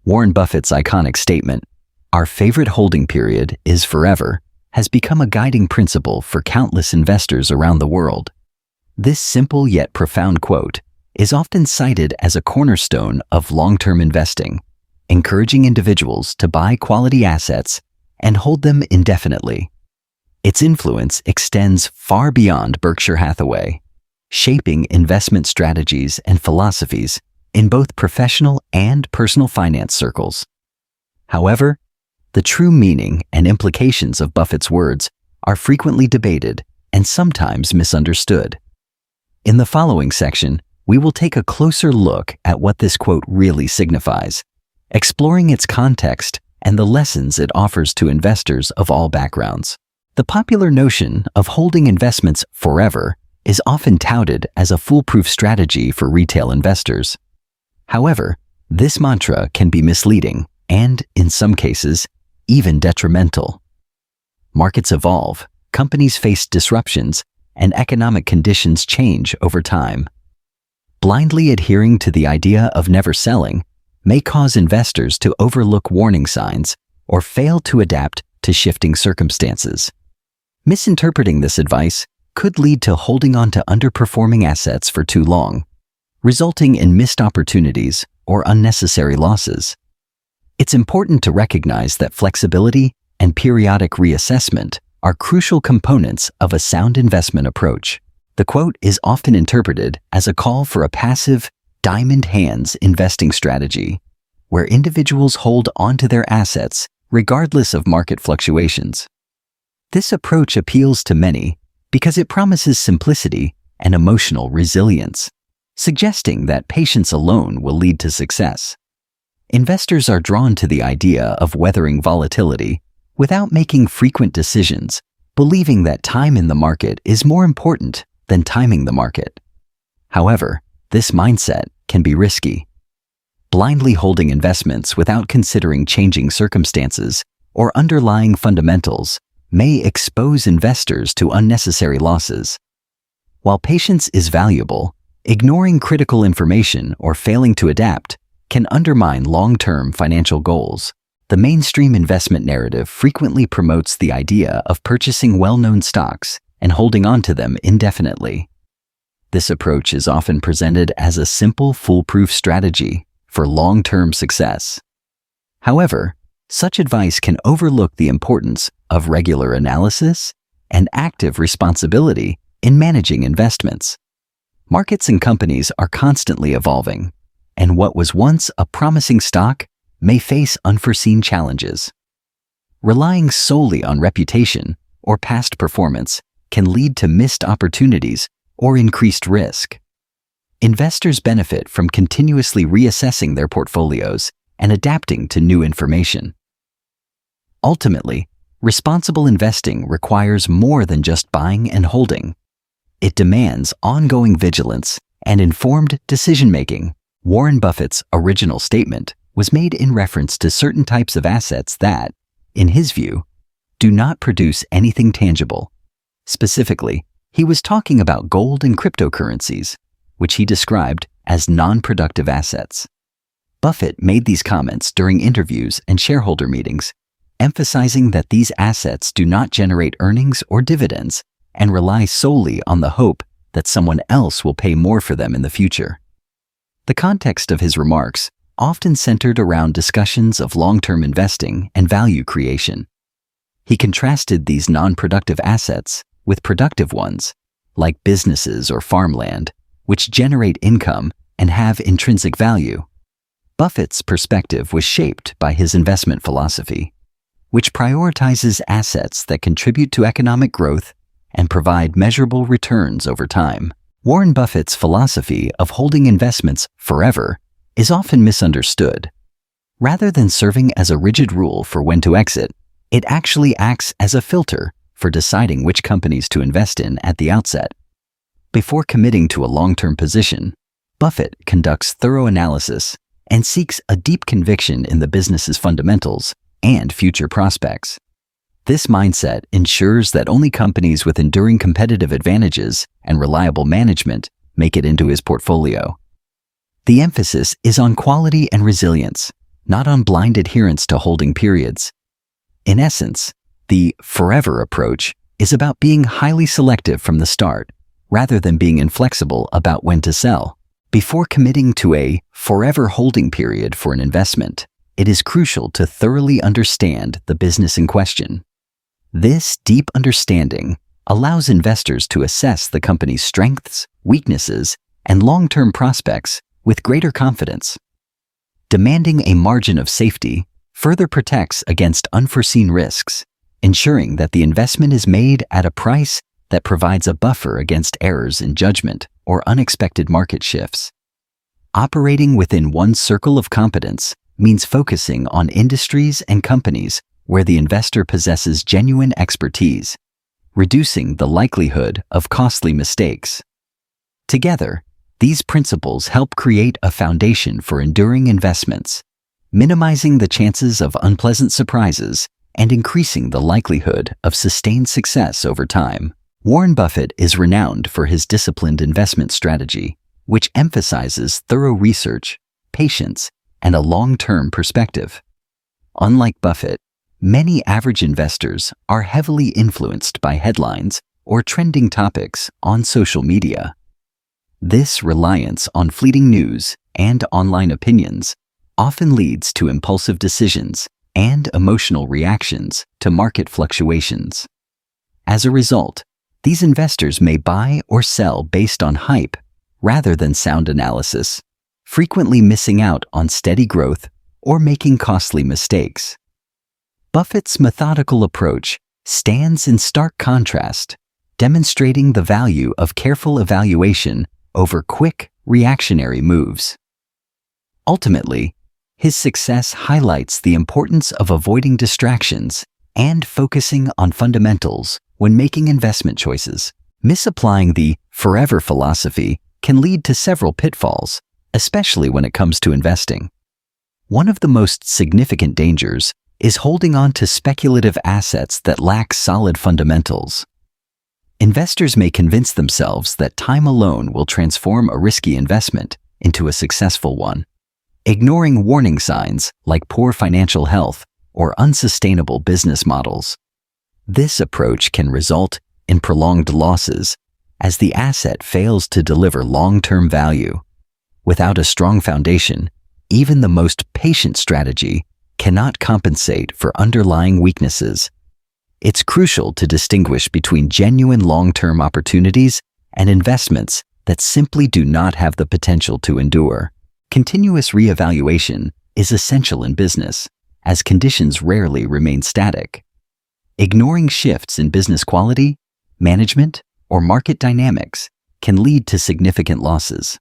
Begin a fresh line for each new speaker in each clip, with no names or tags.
Warren Buffett's iconic statement, "Our favorite holding period is forever," has become a guiding principle for countless investors around the world. This simple yet profound quote is often cited as a cornerstone of long-term investing, encouraging individuals to buy quality assets and hold them indefinitely. Its influence extends far beyond Berkshire Hathaway, shaping investment strategies and philosophies in both professional and personal finance circles. However, the true meaning and implications of Buffett's words are frequently debated and sometimes misunderstood. In the following section, we will take a closer look at what this quote really signifies, exploring its context and the lessons it offers to investors of all backgrounds. The popular notion of holding investments forever is often touted as a foolproof strategy for retail investors. However, this mantra can be misleading and, in some cases, even detrimental. Markets evolve, companies face disruptions, and economic conditions change over time. Blindly adhering to the idea of never selling may cause investors to overlook warning signs or fail to adapt to shifting circumstances. Misinterpreting this advice could lead to holding on to underperforming assets for too long, resulting in missed opportunities or unnecessary losses. It's important to recognize that flexibility and periodic reassessment are crucial components of a sound investment approach. The quote is often interpreted as a call for a passive, diamond hands investing strategy, where individuals hold onto their assets regardless of market fluctuations. This approach appeals to many because it promises simplicity and emotional resilience, suggesting that patience alone will lead to success. Investors are drawn to the idea of weathering volatility without making frequent decisions, believing that time in the market is more important than timing the market. However, this mindset can be risky. Blindly holding investments without considering changing circumstances or underlying fundamentals may expose investors to unnecessary losses. While patience is valuable, ignoring critical information or failing to adapt can undermine long-term financial goals. The mainstream investment narrative frequently promotes the idea of purchasing well-known stocks and holding on to them indefinitely. This approach is often presented as a simple, foolproof strategy for long-term success. However, such advice can overlook the importance of regular analysis and active responsibility in managing investments. Markets and companies are constantly evolving, and what was once a promising stock may face unforeseen challenges. Relying solely on reputation or past performance can lead to missed opportunities or increased risk. Investors benefit from continuously reassessing their portfolios and adapting to new information. Ultimately, responsible investing requires more than just buying and holding. It demands ongoing vigilance and informed decision-making. Warren Buffett's original statement was made in reference to certain types of assets that, in his view, do not produce anything tangible. Specifically, he was talking about gold and cryptocurrencies, which he described as non-productive assets. Buffett made these comments during interviews and shareholder meetings, emphasizing that these assets do not generate earnings or dividends and rely solely on the hope that someone else will pay more for them in the future. The context of his remarks often centered around discussions of long-term investing and value creation. He contrasted these non-productive assets with productive ones, like businesses or farmland, which generate income and have intrinsic value. Buffett's perspective was shaped by his investment philosophy, which prioritizes assets that contribute to economic growth and provide measurable returns over time. Warren Buffett's philosophy of holding investments forever is often misunderstood. Rather than serving as a rigid rule for when to exit, it actually acts as a filter for deciding which companies to invest in at the outset. Before committing to a long-term position, Buffett conducts thorough analysis and seeks a deep conviction in the business's fundamentals and future prospects. This mindset ensures that only companies with enduring competitive advantages and reliable management make it into his portfolio. The emphasis is on quality and resilience, not on blind adherence to holding periods. In essence, the forever approach is about being highly selective from the start, rather than being inflexible about when to sell. Before committing to a forever holding period for an investment, it is crucial to thoroughly understand the business in question. This deep understanding allows investors to assess the company's strengths, weaknesses, and long-term prospects with greater confidence. Demanding a margin of safety further protects against unforeseen risks, ensuring that the investment is made at a price that provides a buffer against errors in judgment or unexpected market shifts. Operating within one circle of competence means focusing on industries and companies where the investor possesses genuine expertise, reducing the likelihood of costly mistakes. Together, these principles help create a foundation for enduring investments, minimizing the chances of unpleasant surprises and increasing the likelihood of sustained success over time. Warren Buffett is renowned for his disciplined investment strategy, which emphasizes thorough research, patience, and a long-term perspective. Unlike Buffett, many average investors are heavily influenced by headlines or trending topics on social media. This reliance on fleeting news and online opinions often leads to impulsive decisions and emotional reactions to market fluctuations. As a result, these investors may buy or sell based on hype rather than sound analysis, frequently missing out on steady growth or making costly mistakes. Buffett's methodical approach stands in stark contrast, demonstrating the value of careful evaluation over quick, reactionary moves. Ultimately, his success highlights the importance of avoiding distractions and focusing on fundamentals when making investment choices. Misapplying the forever philosophy can lead to several pitfalls, especially when it comes to investing. One of the most significant dangers is holding on to speculative assets that lack solid fundamentals. Investors may convince themselves that time alone will transform a risky investment into a successful one, ignoring warning signs like poor financial health or unsustainable business models. This approach can result in prolonged losses as the asset fails to deliver long-term value. Without a strong foundation, even the most patient strategy cannot compensate for underlying weaknesses. It's crucial to distinguish between genuine long-term opportunities and investments that simply do not have the potential to endure. Continuous reevaluation is essential in business, as conditions rarely remain static. Ignoring shifts in business quality, management, or market dynamics can lead to significant losses.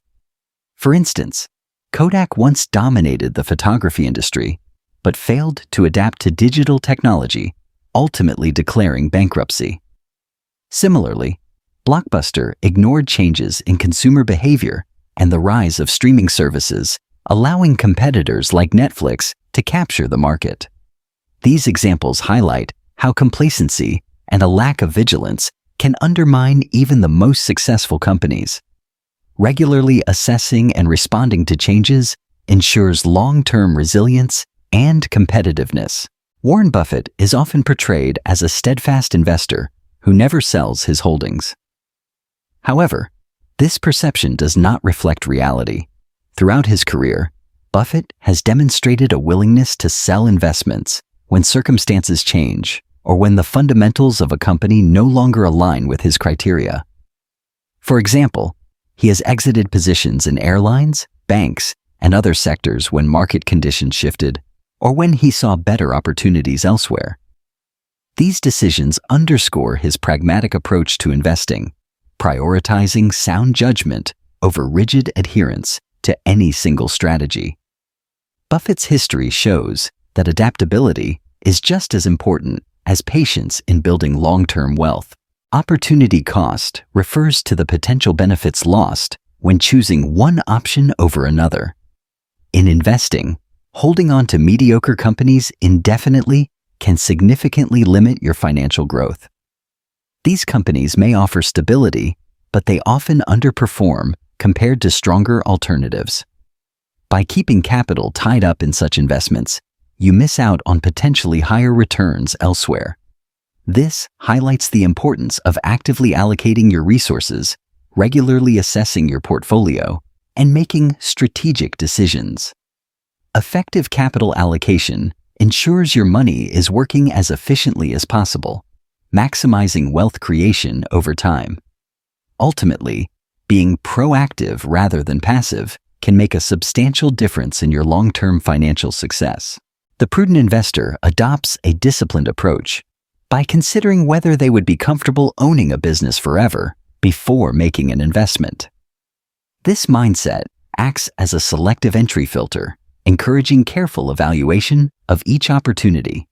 For instance, Kodak once dominated the photography industry, but failed to adapt to digital technology, ultimately declaring bankruptcy. Similarly, Blockbuster ignored changes in consumer behavior and the rise of streaming services, allowing competitors like Netflix to capture the market. These examples highlight how complacency and a lack of vigilance can undermine even the most successful companies. Regularly assessing and responding to changes ensures long-term resilience and competitiveness. Warren Buffett is often portrayed as a steadfast investor who never sells his holdings. However, this perception does not reflect reality. Throughout his career, Buffett has demonstrated a willingness to sell investments when circumstances change or when the fundamentals of a company no longer align with his criteria. For example, he has exited positions in airlines, banks, and other sectors when market conditions shifted or when he saw better opportunities elsewhere. These decisions underscore his pragmatic approach to investing, prioritizing sound judgment over rigid adherence to any single strategy. Buffett's history shows that adaptability is just as important as patience in building long-term wealth. Opportunity cost refers to the potential benefits lost when choosing one option over another. In investing, holding on to mediocre companies indefinitely can significantly limit your financial growth. These companies may offer stability, but they often underperform compared to stronger alternatives. By keeping capital tied up in such investments, you miss out on potentially higher returns elsewhere. This highlights the importance of actively allocating your resources, regularly assessing your portfolio, and making strategic decisions. Effective capital allocation ensures your money is working as efficiently as possible, maximizing wealth creation over time. Ultimately, being proactive rather than passive can make a substantial difference in your long-term financial success. The prudent investor adopts a disciplined approach by considering whether they would be comfortable owning a business forever before making an investment. This mindset acts as a selective entry filter, encouraging careful evaluation of each opportunity.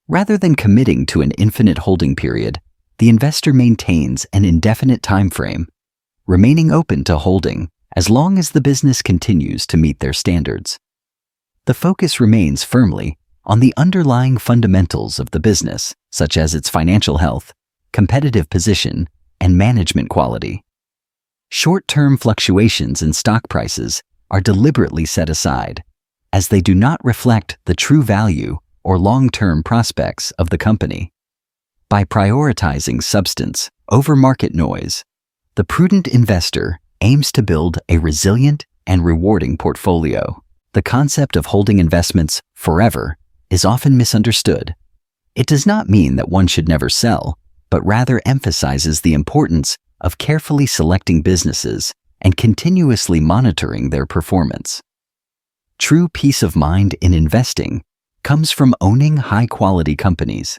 Rather than committing to an infinite holding period, the investor maintains an indefinite time frame, remaining open to holding as long as the business continues to meet their standards. The focus remains firmly on the underlying fundamentals of the business, such as its financial health, competitive position, and management quality. Short-term fluctuations in stock prices are deliberately set aside, as they do not reflect the true value or long-term prospects of the company. By prioritizing substance over market noise, the prudent investor aims to build a resilient and rewarding portfolio. The concept of holding investments forever is often misunderstood. It does not mean that one should never sell, but rather emphasizes the importance of carefully selecting businesses and continuously monitoring their performance. True peace of mind in investing comes from owning high-quality companies,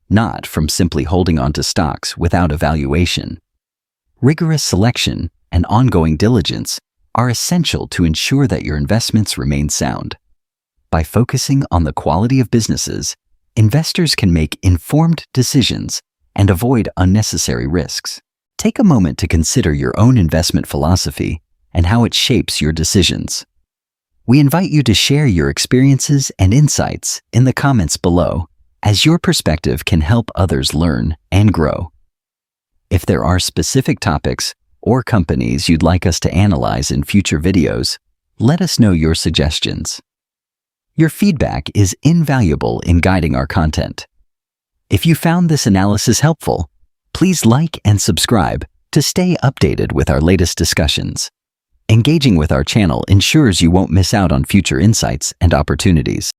not from simply holding onto stocks without evaluation. Rigorous selection and ongoing diligence are essential to ensure that your investments remain sound. By focusing on the quality of businesses, investors can make informed decisions and avoid unnecessary risks. Take a moment to consider your own investment philosophy and how it shapes your decisions. We invite you to share your experiences and insights in the comments below, as your perspective can help others learn and grow. If there are specific topics or companies you'd like us to analyze in future videos, let us know your suggestions. Your feedback is invaluable in guiding our content. If you found this analysis helpful, please like and subscribe to stay updated with our latest discussions. Engaging with our channel ensures you won't miss out on future insights and opportunities.